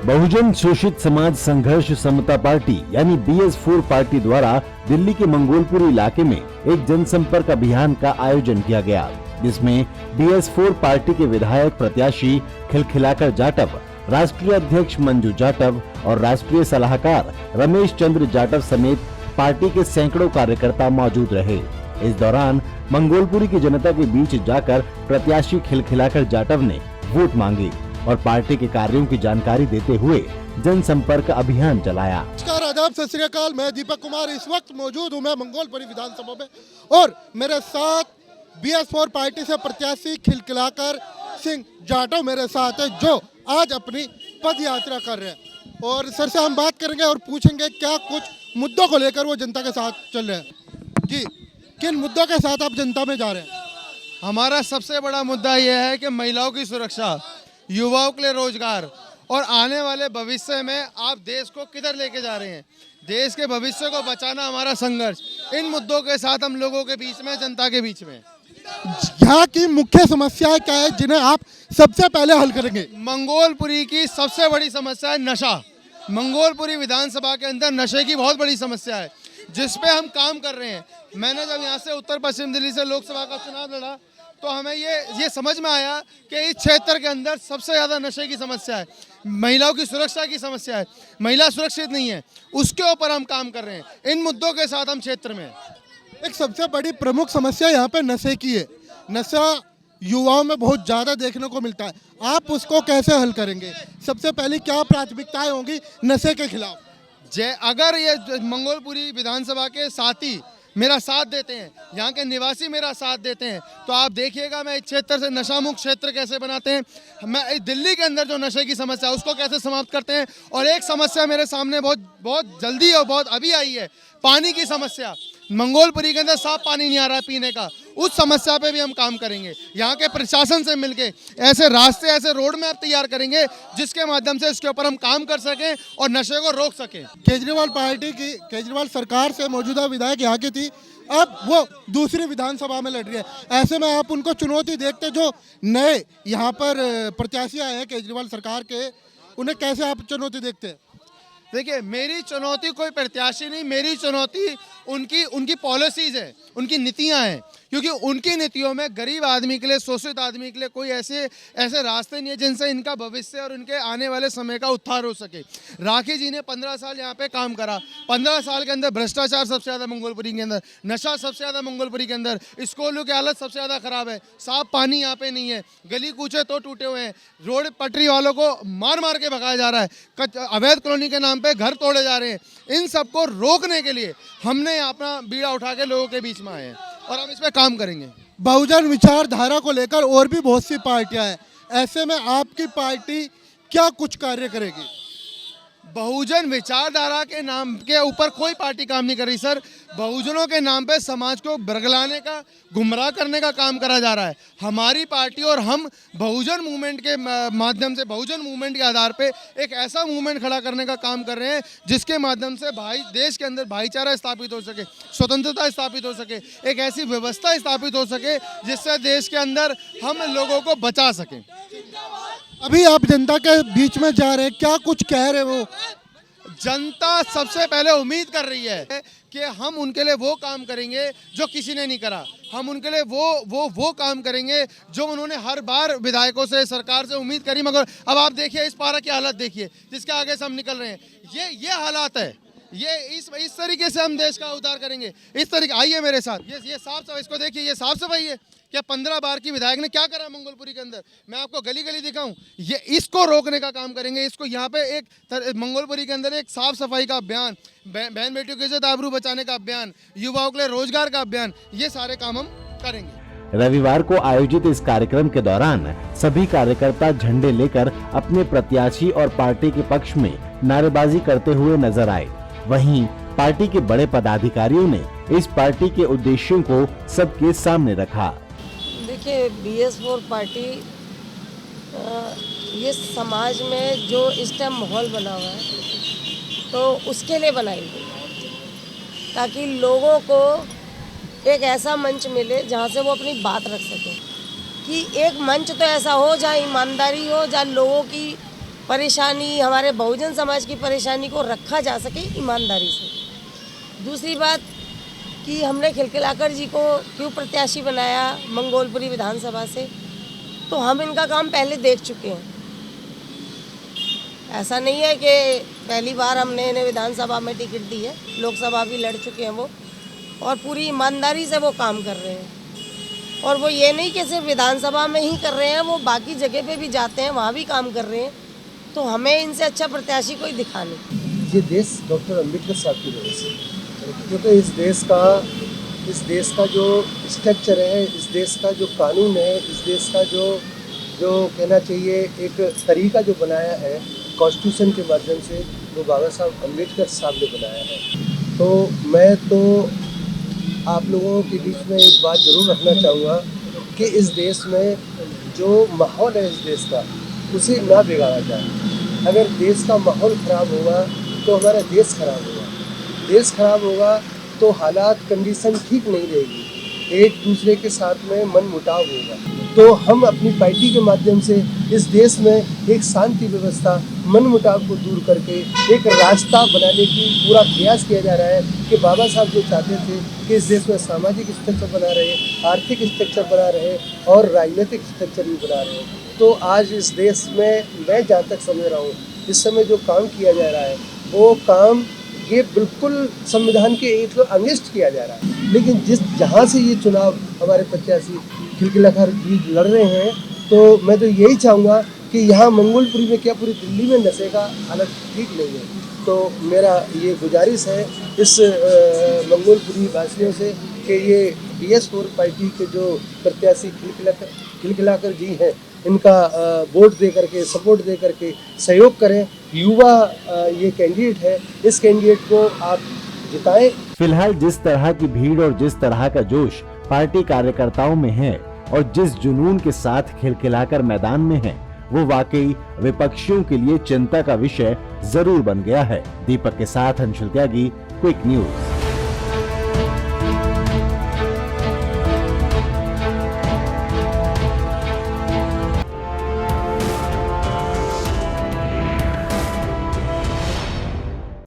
बहुजन शोषित समाज संघर्ष समता पार्टी यानी BS4 पार्टी द्वारा दिल्ली के मंगोलपुरी इलाके में एक जनसंपर्क अभियान का आयोजन किया गया, जिसमें BS4 पार्टी के विधायक प्रत्याशी खिलखिलाकर जाटव, राष्ट्रीय अध्यक्ष मंजू जाटव और राष्ट्रीय सलाहकार रमेश चंद्र जाटव समेत पार्टी के सैकड़ों कार्यकर्ता मौजूद रहे। इस दौरान मंगोलपुरी की जनता के बीच जाकर प्रत्याशी खिलखिलाकर जाटव ने वोट मांगे और पार्टी के कार्यों की जानकारी देते हुए जनसंपर्क अभियान चलाया। नमस्कार, आदाब, सत श्री अकाल। मैं दीपक कुमार इस वक्त मौजूद हूँ मैं मंगोलपुरी विधानसभा में और मेरे साथ BS4 पार्टी से प्रत्याशी खिलखिलाकर सिंह जाटव मेरे साथ है, जो आज अपनी पद यात्रा कर रहे हैं। और सर से हम बात करेंगे और पूछेंगे क्या कुछ मुद्दों को लेकर वो जनता के साथ चल रहे हैं। जी, किन मुद्दों के साथ आप जनता में जा रहे हैं? हमारा सबसे बड़ा मुद्दा यह है कि महिलाओं की सुरक्षा, युवाओं के लिए रोजगार और आने वाले भविष्य में आप देश को किधर लेके जा रहे हैं, देश के भविष्य को बचाना हमारा संघर्ष। इन मुद्दों के साथ हम लोगों के बीच में, जनता के बीच में। यहाँ की मुख्य समस्याएं क्या है जिन्हें आप सबसे पहले हल करेंगे? मंगोलपुरी की सबसे बड़ी समस्या है नशा। मंगोलपुरी विधानसभा के अंदर नशे की बहुत बड़ी समस्या है, जिस पे हम काम कर रहे हैं। मैंने जब यहाँ से उत्तर पश्चिम दिल्ली से लोकसभा का चुनाव लड़ा तो हमें ये समझ में आया कि इस क्षेत्र के अंदर सबसे ज़्यादा नशे की समस्या है, महिलाओं की सुरक्षा की समस्या है, महिला सुरक्षित नहीं है, उसके ऊपर हम काम कर रहे हैं। इन मुद्दों के साथ हम क्षेत्र में। एक सबसे बड़ी प्रमुख समस्या यहाँ पे नशे की है। नशा युवाओं में बहुत ज़्यादा देखने को मिलता है, आप उसको कैसे हल करेंगे? सबसे पहले क्या प्राथमिकताएं होंगी नशे के खिलाफ? अगर ये मंगोलपुरी विधानसभा के साथी मेरा साथ देते हैं, यहाँ के निवासी मेरा साथ देते हैं, तो आप देखिएगा मैं इस क्षेत्र से नशा मुक्त क्षेत्र कैसे बनाते हैं। मैं दिल्ली के अंदर जो नशे की समस्या है उसको कैसे समाप्त करते हैं। और एक समस्या मेरे सामने बहुत जल्दी और बहुत अभी आई है, पानी की समस्या। मंगोलपुरी के अंदर साफ पानी नहीं आ रहा है पीने का, उस समस्या पे भी हम काम करेंगे। यहाँ के प्रशासन से मिलके ऐसे रास्ते, ऐसे रोड मैप तैयार करेंगे जिसके माध्यम से इसके ऊपर हम काम कर सकें और नशे को रोक सकें। केजरीवाल सरकार से मौजूदा विधायक यहाँ की थी, अब वो दूसरी विधानसभा में लड़ रही है। ऐसे में आप उनको चुनौती देखते, जो नए यहाँ पर प्रत्याशी आए हैं केजरीवाल सरकार के, उन्हें कैसे आप चुनौती देखते हैं? देखिए, मेरी चुनौती कोई प्रत्याशी नहीं, मेरी चुनौती उनकी पॉलिसीज़ है, उनकी नीतियां हैं। क्योंकि उनकी नीतियों में गरीब आदमी के लिए, शोषित आदमी के लिए कोई ऐसे रास्ते नहीं है जिनसे इनका भविष्य और उनके आने वाले समय का उद्धार हो सके। राखी जी ने 15 साल यहाँ पे काम करा। 15 साल के अंदर भ्रष्टाचार सबसे ज़्यादा मंगोलपुरी के अंदर, नशा सबसे ज़्यादा मंगोलपुरी के अंदर, स्कूलों की हालत सबसे ज़्यादा ख़राब है, साफ पानी यहाँ पे नहीं है, गली कूचे तो टूटे हुए हैं, रोड पटरी वालों को मार मार के भगाया जा रहा है, अवैध कॉलोनी के नाम पे घर तोड़े जा रहे हैं। इन सबको रोकने के लिए हमने अपना बीड़ा उठा के लोगों के बीच में आए हैं और हम इस पे काम करेंगे। बहुजन विचारधारा को लेकर और भी बहुत सी पार्टियां हैं, ऐसे में आपकी पार्टी क्या कुछ कार्य करेगी? बहुजन विचारधारा के नाम के ऊपर कोई पार्टी काम नहीं कर रही सर। बहुजनों के नाम पे समाज को बरगलाने का, गुमराह करने का काम करा जा रहा है। हमारी पार्टी और हम बहुजन मूवमेंट के माध्यम से, बहुजन मूवमेंट के आधार पे एक ऐसा मूवमेंट खड़ा करने का काम कर रहे हैं जिसके माध्यम से देश के अंदर भाईचारा स्थापित हो सके, स्वतंत्रता स्थापित हो सके, एक ऐसी व्यवस्था स्थापित हो सके जिससे देश के अंदर हम लोगों को बचा सकें। अभी आप जनता के बीच में जा रहे हैं, क्या कुछ कह रहे हो? जनता सबसे पहले उम्मीद कर रही है कि हम उनके लिए वो काम करेंगे जो किसी ने नहीं करा। हम उनके लिए वो काम करेंगे जो उन्होंने हर बार विधायकों से, सरकार से उम्मीद करी, मगर अब आप देखिए इस पारा की हालत देखिए जिसके आगे से हम निकल रहे हैं। ये हालात है, ये इस तरीके से हम देश का उद्धार करेंगे। इस तरीके, आइए मेरे साथ, ये साफ सफाई, इसको देखिए, ये साफ सफाई है। क्या 15 बार की विधायक ने क्या करा मंगोलपुरी के अंदर? मैं आपको गली गली दिखाऊं, ये इसको रोकने का काम करेंगे। इसको यहाँ पे एक मंगोलपुरी के अंदर एक साफ सफाई का अभियान, बहन बेटियों की इज्जत आबरू बचाने का अभियान, युवाओं के लिए रोजगार का अभियान, ये सारे काम हम करेंगे। रविवार को आयोजित इस कार्यक्रम के दौरान सभी कार्यकर्ता झंडे लेकर अपने प्रत्याशी और पार्टी के पक्ष में नारेबाजी करते हुए नजर आए। वहीं पार्टी के बड़े पदाधिकारियों ने इस पार्टी के उद्देश्यों को सबके सामने रखा। देखिए, BS4 पार्टी ये समाज में जो इस टाइम माहौल बना हुआ है तो उसके लिए बनाई गई, ताकि लोगों को एक ऐसा मंच मिले जहाँ से वो अपनी बात रख सकें। कि एक मंच तो ऐसा हो जहाँ ईमानदारी हो, जहाँ लोगों की परेशानी, हमारे बहुजन समाज की परेशानी को रखा जा सके ईमानदारी से। दूसरी बात कि हमने खिलखिलाकर जी को क्यों प्रत्याशी बनाया मंगोलपुरी विधानसभा से, तो हम इनका काम पहले देख चुके हैं। ऐसा नहीं है कि पहली बार हमने इन्हें विधानसभा में टिकट दी है, लोकसभा भी लड़ चुके हैं वो, और पूरी ईमानदारी से वो काम कर रहे हैं। और वो ये नहीं कि सिर्फ विधानसभा में ही कर रहे हैं, वो बाकी जगह पे भी जाते हैं, वहाँ भी काम कर रहे हैं। तो हमें इनसे अच्छा प्रत्याशी कोई दिखा नहीं। ये देश डॉक्टर अम्बेडकर साहब की वजह से, क्योंकि इस देश का जो स्ट्रक्चर है, इस देश का जो कानून है, इस देश का जो कहना चाहिए एक तरीका जो बनाया है कॉन्स्टिट्यूशन के माध्यम से, वो बाबा साहब अम्बेडकर साहब ने बनाया है। तो मैं तो आप लोगों के बीच में एक बात ज़रूर रखना चाहूँगा कि इस देश में जो माहौल है इस देश का, उसे ना बिगाड़ा जाए। अगर देश का माहौल ख़राब होगा तो हमारा देश खराब होगा, देश खराब होगा तो हालात कंडीशन ठीक नहीं रहेगी, एक दूसरे के साथ में मन मुटाव होगा। तो हम अपनी पार्टी के माध्यम से इस देश में एक शांति व्यवस्था, मन मुटाव को दूर करके एक रास्ता बनाने की पूरा प्रयास किया जा रहा है कि बाबा साहब जो चाहते थे कि इस देश में सामाजिक स्ट्रक्चर बना रहे, आर्थिक स्ट्रक्चर बना रहे और राजनीतिक स्ट्रक्चर भी बना रहे। तो आज इस देश में मैं जहाँ तक समझ रहा हूँ, इस समय जो काम किया जा रहा है वो काम ये बिल्कुल संविधान के एक अनिष्ट किया जा रहा है। लेकिन जहाँ से ये चुनाव हमारे प्रत्याशी खिलखिलाकर जी लड़ रहे हैं, तो मैं तो यही चाहूँगा कि यहाँ मंगोलपुरी में क्या पूरी दिल्ली में नशे का हालत ठीक नहीं है। तो मेरा ये गुजारिश है इस मंगोलपुरी वासियों से कि ये BS4 पार्टी के जो प्रत्याशी खिलखिलाकर जी हैं, इनका वोट दे करके, सपोर्ट दे करके सहयोग करें। युवा ये कैंडिडेट है, इस कैंडिडेट को आप जिताएं। फिलहाल जिस तरह की भीड़ और जिस तरह का जोश पार्टी कार्यकर्ताओं में है और जिस जुनून के साथ खिलखिलाकर मैदान में है, वो वाकई विपक्षियों के लिए चिंता का विषय जरूर बन गया है। दीपक के साथ अंशुल त्यागी, क्विक न्यूज।